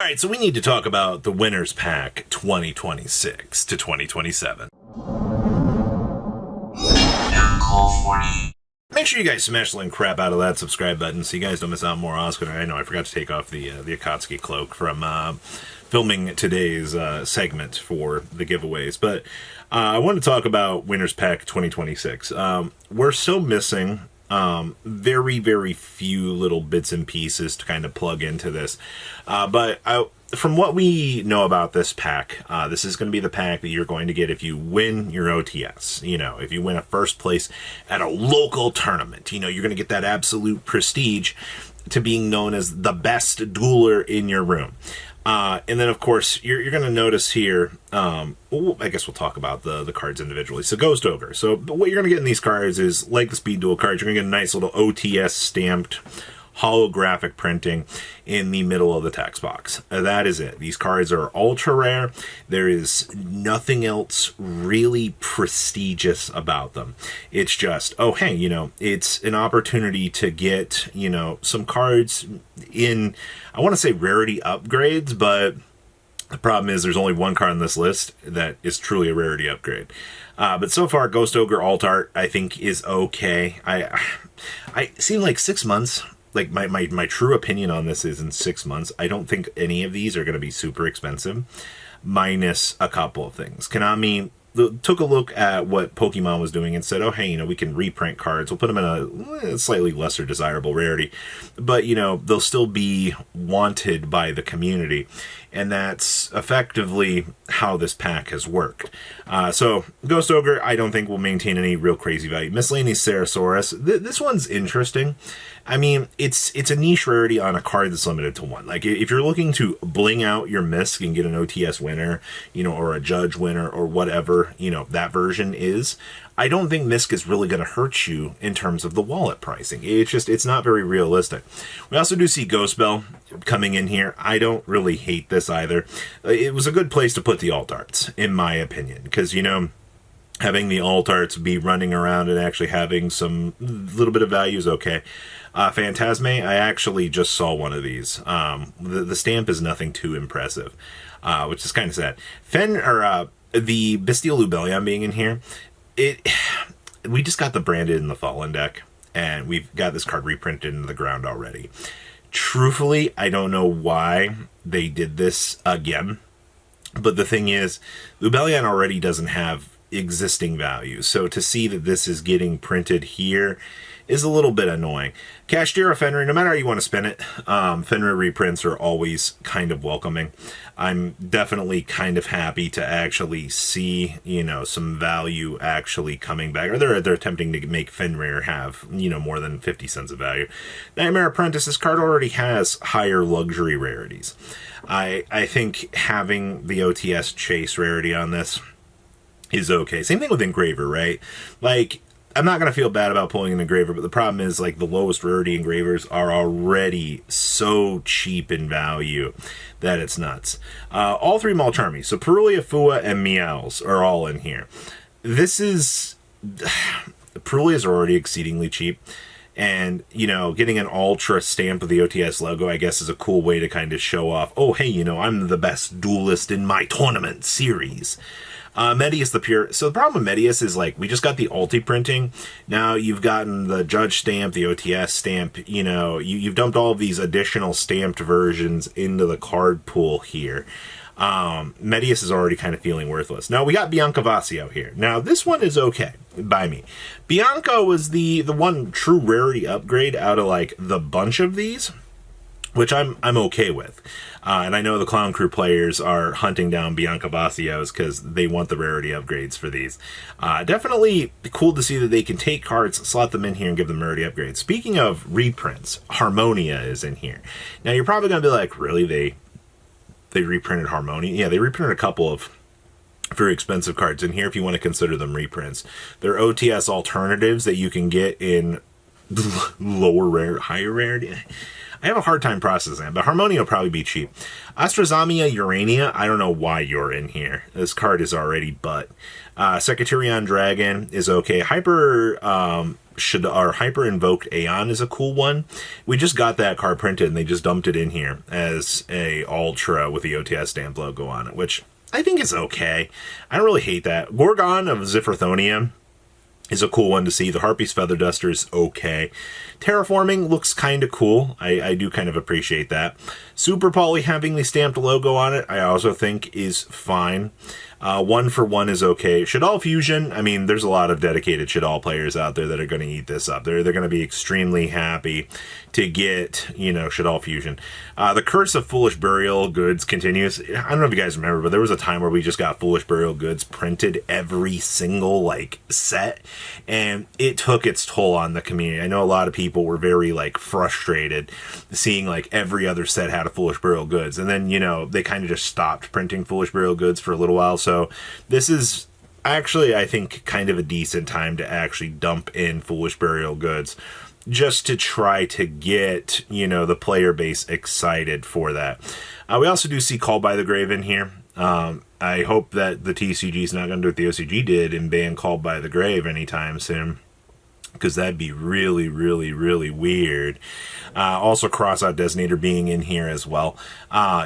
Alright, so we need to talk about the Winners Pack 2026 to 2027. Make sure you guys smash the crap out of that subscribe button so you guys don't miss out on more Oscar. I know I forgot to take off the Akatsuki cloak from filming today's segment for the giveaways. But I want to talk about Winners Pack 2026. We're still missing very, very few little bits and pieces to kind of plug into this. From what we know about this pack, this is going to be the pack that you're going to get if you win your OTS. You know, if you win a first place at a local tournament, you know, you're going to get that absolute prestige to being known as the best dueler in your room. And then, of course, you're going to notice here, I guess we'll talk about the cards individually. So, Ghost Ogre. So, what you're going to get in these cards is, like the Speed Duel cards, you're going to get a nice little OTS stamped holographic printing in the middle of the text box. That is it. These cards are ultra rare. There is nothing else really prestigious about them. It's just, oh, hey, you know, it's an opportunity to get, you know, some cards in, I want to say rarity upgrades, but the problem is there's only one card on this list that is truly a rarity upgrade. But so far, Ghost Ogre Alt Art, I think, is okay. I seem like 6 months. Like, my true opinion on this is in 6 months, I don't think any of these are going to be super expensive, minus a couple of things. Konami took a look at what Pokemon was doing and said, oh, hey, you know, we can reprint cards. We'll put them in a slightly lesser desirable rarity. But, you know, they'll still be wanted by the community. And that's effectively how this pack has worked. So, Ghost Ogre, I don't think will maintain any real crazy value. Miscellaneous Ceresaurus, this one's interesting. I mean, it's a niche rarity on a card that's limited to one. Like, if you're looking to bling out your Misc and get an OTS winner, you know, or a Judge winner, or whatever, you know, that version is, I don't think Misc is really going to hurt you in terms of the wallet pricing. It's not very realistic. We also do see Ghost Bell coming in here. I don't really hate this either. It was a good place to put the alt arts, in my opinion, because, you know, having the alt arts be running around and actually having some little bit of value is okay. Phantasme, I actually just saw one of these. The stamp is nothing too impressive, which is kind of sad. The Bestial Lubellion being in here, we just got the branded in the Fallen deck, and we've got this card reprinted into the ground already. Truthfully, I don't know why they did this again, but the thing is, Lubellion already doesn't have existing value, so to see that this is getting printed here is a little bit annoying. Kashtira Fenrir, no matter how you want to spin it, Fenrir reprints are always kind of welcoming. I'm definitely kind of happy to actually see, you know, some value actually coming back, or they're attempting to make Fenrir have, you know, more than 50 cents of value. Nightmare Apprentice, this card already has higher luxury rarities. I think having the OTS chase rarity on this is okay. Same thing with Engraver, right? Like, I'm not going to feel bad about pulling an Engraver, but the problem is, like, the lowest rarity Engravers are already so cheap in value that it's nuts. All three Malcharmies, so Perulia, Fua, and Meows are all in here. This is... Perulias are already exceedingly cheap, and, you know, getting an Ultra stamp of the OTS logo, I guess, is a cool way to kind of show off, oh, hey, you know, I'm the best duelist in my tournament series. Medius the Pure. So the problem with Medius is, like, we just got the Ulti printing. Now you've gotten the Judge stamp, the OTS stamp. You know, you've dumped all of these additional stamped versions into the card pool here. Medius is already kind of feeling worthless. Now we got Bianca Vasio here. Now this one is okay by me. Bianca was the one true rarity upgrade out of, like, the bunch of these, which I'm okay with. And I know the Clown Crew players are hunting down Bianca Vasios because they want the rarity upgrades for these. Definitely cool to see that they can take cards, slot them in here, and give them rarity upgrades. Speaking of reprints, Harmonia is in here. Now you're probably going to be like, really? They reprinted Harmonia? Yeah, they reprinted a couple of very expensive cards in here if you want to consider them reprints. They're OTS alternatives that you can get in higher rarity. I have a hard time processing that, but Harmonia will probably be cheap. Astrazamia Urania, I don't know why you're in here. This card is already butt. Secretarion Dragon is okay. Hyper Invoked Aeon is a cool one. We just got that card printed and they just dumped it in here as a Ultra with the OTS stamp logo on it, which I think is okay. I don't really hate that. Gorgon of Zifferthonia is a cool one to see. The Harpy's Feather Duster is okay. Terraforming looks kind of cool. I do kind of appreciate that. Super Poly having the stamped logo on it, I also think is fine. 1-for-1 is okay. Shaddoll Fusion, I mean, there's a lot of dedicated Shaddoll players out there that are going to eat this up. They're going to be extremely happy to get, Shaddoll Fusion. The Curse of Foolish Burial Goods continues. I don't know if you guys remember, but there was a time where we just got Foolish Burial Goods printed every single, set, and it took its toll on the community. I know a lot of people were very, frustrated seeing, every other set had a Foolish Burial Goods, and then, they kind of just stopped printing Foolish Burial Goods for a little while, so this is actually, I think, kind of a decent time to actually dump in Foolish Burial Goods just to try to get, the player base excited for that. We also do see Call by the Grave in here. I hope that the TCG is not going to do what the OCG did and ban Called by the Grave anytime soon, because that'd be really, really, really weird. Also, Crossout Designator being in here as well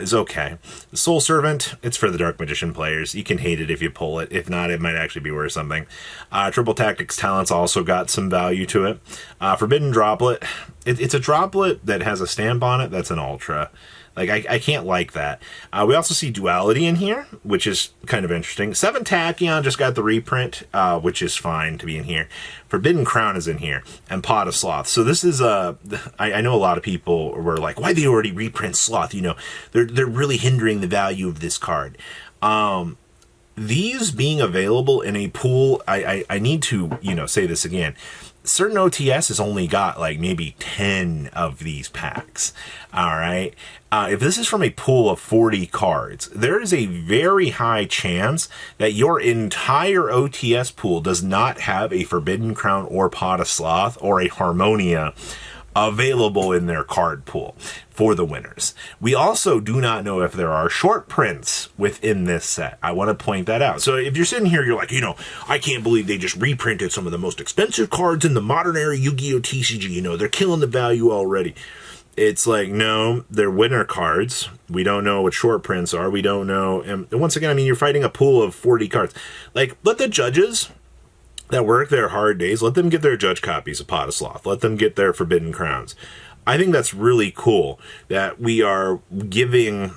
is okay. The Soul Servant, it's for the Dark Magician players. You can hate it if you pull it. If not, it might actually be worth something. Triple Tactics Talents also got some value to it. Forbidden Droplet, it's a droplet that has a stamp on it that's an Ultra. I can't like that. We also see Duality in here, which is kind of interesting. 7 Tachyon just got the reprint, which is fine to be in here. Forbidden Crown is in here, and Pot of Sloth. So this is I know a lot of people were like, why they already reprint Sloth? They're really hindering the value of this card. These being available in a pool, I need to, say this again. Certain OTS has only got maybe 10 of these packs. All right. If this is from a pool of 40 cards, there is a very high chance that your entire OTS pool does not have a Forbidden Crown or Pot of Sloth or a Harmonia available in their card pool for the winners. We also do not know if there are short prints within this set. I want to point that out. So if you're sitting here, you're like, I can't believe they just reprinted some of the most expensive cards in the modern era Yu-Gi-Oh! TCG. They're killing the value already. It's no, they're winner cards. We don't know what short prints are. We don't know. And once again, you're fighting a pool of 40 cards. Let the judges that work their hard days, let them get their judge copies of Pot of Sloth. Let them get their Forbidden Crowns. I think that's really cool that we are giving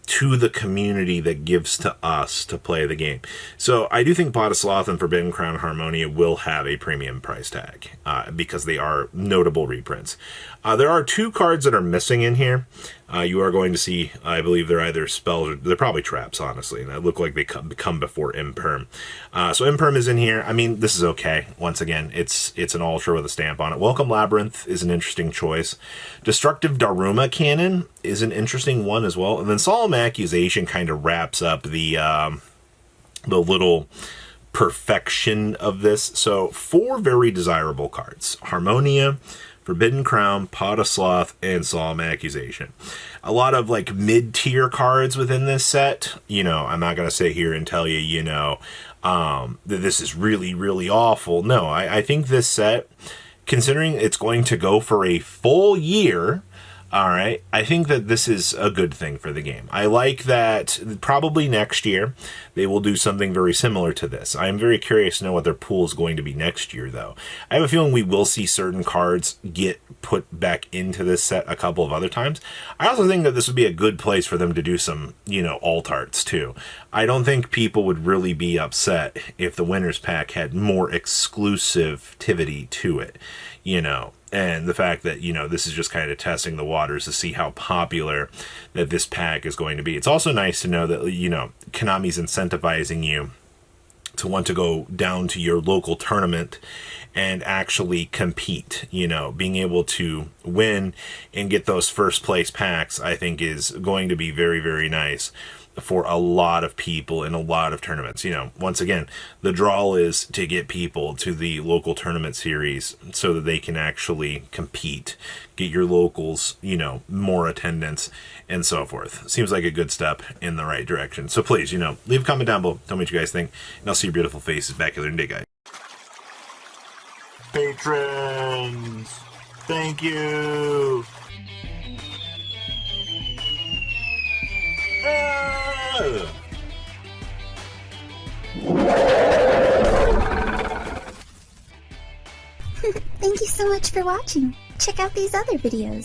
to the community that gives to us to play the game. So I do think Pot of Sloth and Forbidden Crown Harmonia will have a premium price tag because they are notable reprints. There are 2 cards that are missing in here. You are going to see, I believe they're either spells or they're probably traps, honestly. And they look like they come before Imperm. So Imperm is in here. This is okay. Once again, it's an Ultra with a stamp on it. Welcome Labyrinth is an interesting choice. Destructive Daruma Cannon is an interesting one as well. And then Solemn Accusation kind of wraps up the little perfection of this. So 4 very desirable cards. Harmonia, Forbidden Crown, Pot of Sloth, and Solemn Accusation. A lot of mid-tier cards within this set. I'm not going to sit here and tell you, that this is really, really awful. No, I think this set, considering it's going to go for a full year, all right, I think that this is a good thing for the game. I like that probably next year they will do something very similar to this. I am very curious to know what their pool is going to be next year, though. I have a feeling we will see certain cards get put back into this set a couple of other times. I also think that this would be a good place for them to do some, alt arts, too. I don't think people would really be upset if the winner's pack had more exclusivity to it, And the fact that, this is just kind of testing the waters to see how popular that this pack is going to be. It's also nice to know that, Konami's incentivizing you to want to go down to your local tournament and actually compete. You know, being able to win and get those first place packs, I think, is going to be very, very nice for a lot of people in a lot of tournaments. You know, once again, the draw is to get people to the local tournament series so that they can actually compete, get your locals, you know, more attendance and so forth. Seems like a good step in the right direction. So please, you know, leave a comment down below. Tell me what you guys think, and I'll see your beautiful faces back here in a day, guys. Patrons, thank you. Thank you so much for watching. Check out these other videos.